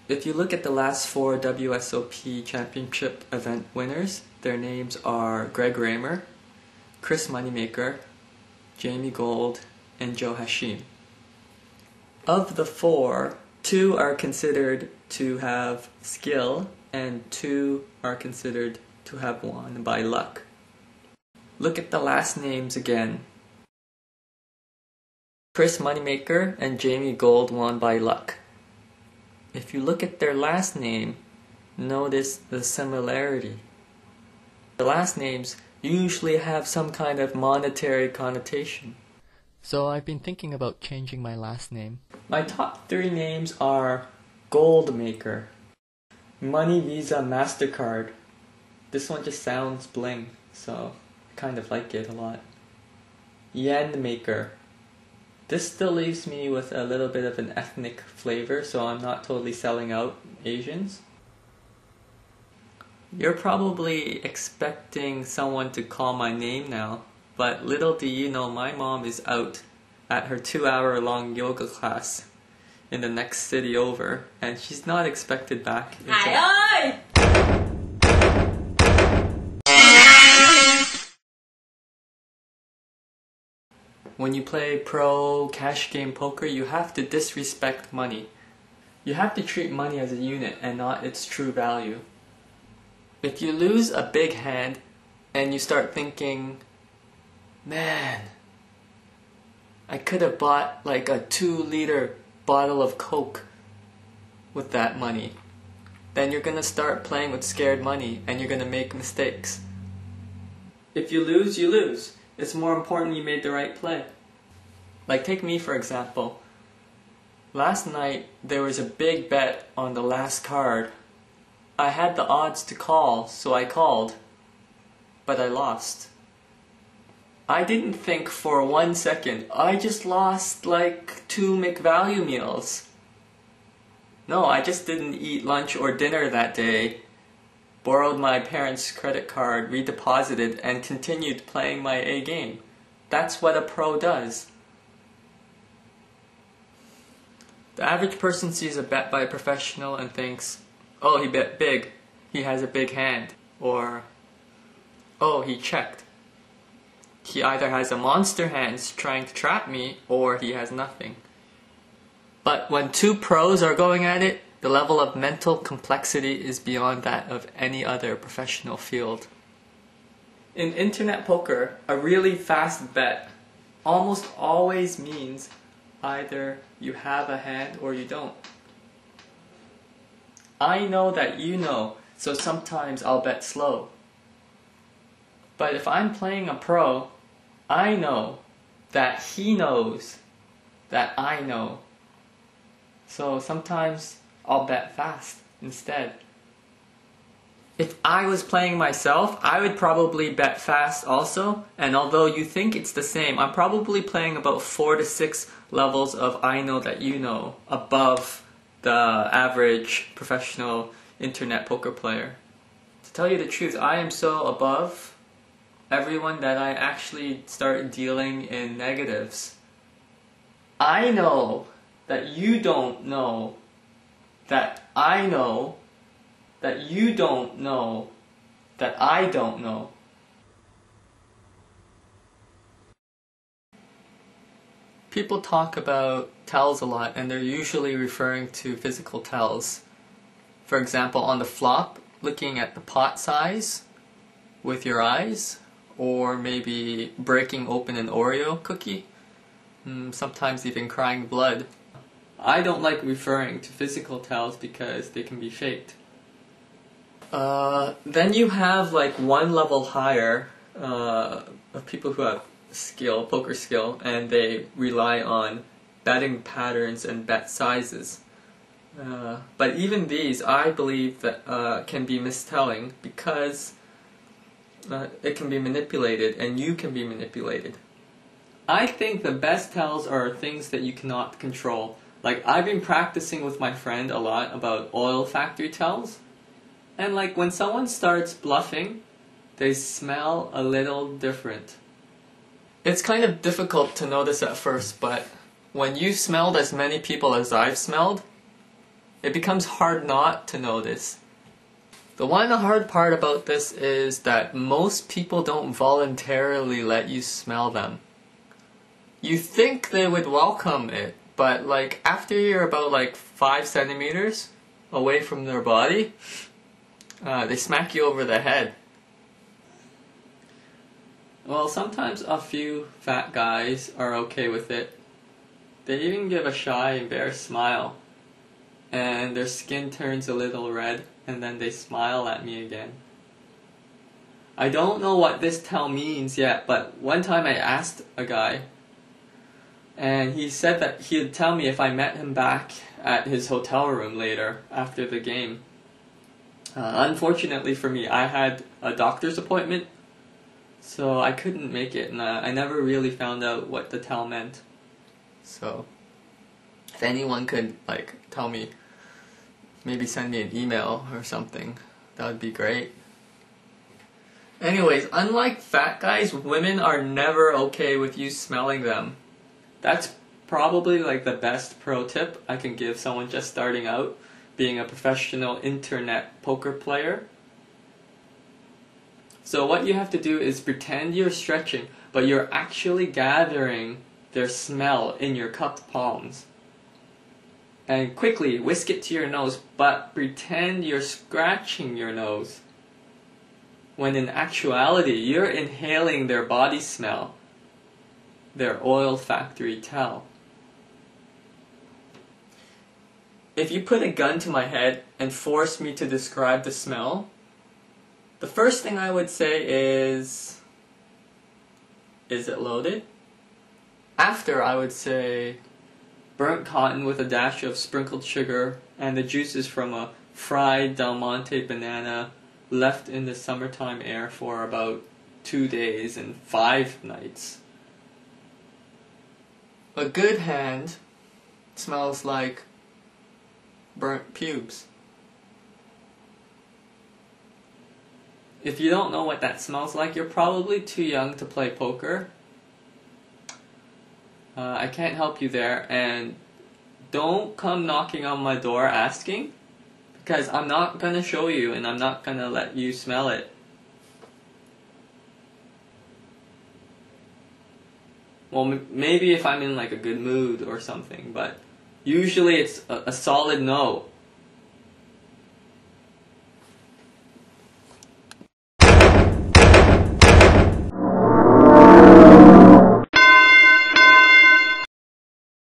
If you look at the last 4 WSOP championship event winners, their names are Greg Raymer, Chris Moneymaker, Jamie Gold, and Joe Hashim. Of the 4, 2 are considered to have skill and 2 are considered to have won by luck. Look at the last names again. Chris Moneymaker and Jamie Gold won by luck. If you look at their last name, notice the similarity. The last names usually have some kind of monetary connotation. So I've been thinking about changing my last name. My top 3 names are Goldmaker, Money Visa MasterCard. This one just sounds bling, so I kind of like it a lot. Yen Maker. This still leaves me with a little bit of an ethnic flavor, so I'm not totally selling out Asians. You're probably expecting someone to call my name now, but little do you know my mom is out at her 2-hour-long yoga class in the next city over, and she's not expected back. When you play pro cash game poker, you have to disrespect money. You have to treat money as a unit and not its true value. If you lose a big hand and you start thinking, man, I could have bought like a 2-liter bottle of Coke with that money, then you're gonna start playing with scared money and you're gonna make mistakes. If you lose, you lose. It's more important you made the right play. Like take me for example. Last night there was a big bet on the last card. I had the odds to call, so I called, but I lost. I didn't think for 1 second, I just lost like 2 McValue meals. No, I just didn't eat lunch or dinner that day. Borrowed my parents' credit card, redeposited, and continued playing my A game. That's what a pro does. The average person sees a bet by a professional and thinks, oh, he bet big, he has a big hand. Or, oh, he checked. He either has a monster hand trying to trap me, or he has nothing. But when 2 pros are going at it, the level of mental complexity is beyond that of any other professional field. In internet poker, a really fast bet almost always means either you have a hand or you don't. I know that you know, so sometimes I'll bet slow. But if I'm playing a pro, I know that he knows that I know. So sometimes I'll bet fast instead. If I was playing myself, I would probably bet fast also, and although you think it's the same, I'm probably playing about 4 to 6 levels of I know that you know above the average professional internet poker player. To tell you the truth, I am so above everyone that I actually start dealing in negatives. I know that you don't know that I know that you don't know that I don't know. People talk about tells a lot, and they're usually referring to physical tells. For example, on the flop, looking at the pot size with your eyes, or maybe breaking open an Oreo cookie, sometimes even crying blood. I don't like referring to physical tells because they can be faked. Then you have like 1 level higher of people who have skill, poker skill, and they rely on betting patterns and bet sizes. But even these, I believe that can be mistelling because it can be manipulated and you can be manipulated. I think the best tells are things that you cannot control. Like I've been practicing with my friend a lot about oil factory tells. And like when someone starts bluffing, they smell a little different. It's kind of difficult to notice at first, but when you've smelled as many people as I've smelled, it becomes hard not to notice. The one hard part about this is that most people don't voluntarily let you smell them. You think they would welcome it, but like after you're about like 5 centimeters away from their body, they smack you over the head. Well, sometimes a few fat guys are okay with it. They even give a shy, embarrassed smile, and their skin turns a little red, and then they smile at me again. I don't know what this tell means yet, but one time I asked a guy, and he said that he'd tell me if I met him back at his hotel room later after the game. Unfortunately for me, I had a doctor's appointment, so I couldn't make it, and I never really found out what the tell meant. So, if anyone could like tell me, maybe send me an email or something, that would be great. Anyways, unlike fat guys, women are never okay with you smelling them. That's probably like the best pro tip I can give someone just starting out being a professional internet poker player. So what you have to do is pretend you're stretching, but you're actually gathering their smell in your cupped palms. And quickly whisk it to your nose, but pretend you're scratching your nose. When in actuality, you're inhaling their body smell, their oil factory tell. If you put a gun to my head and force me to describe the smell, the first thing I would say is it loaded? After, I would say burnt cotton with a dash of sprinkled sugar and the juices from a fried Del Monte banana left in the summertime air for about 2 days and 5 nights. A good hand smells like burnt pubes. If you don't know what that smells like, you're probably too young to play poker. I can't help you there, and don't come knocking on my door asking, because I'm not gonna show you and I'm not gonna let you smell it. Well, maybe if I'm in like a good mood or something, but usually it's a solid no.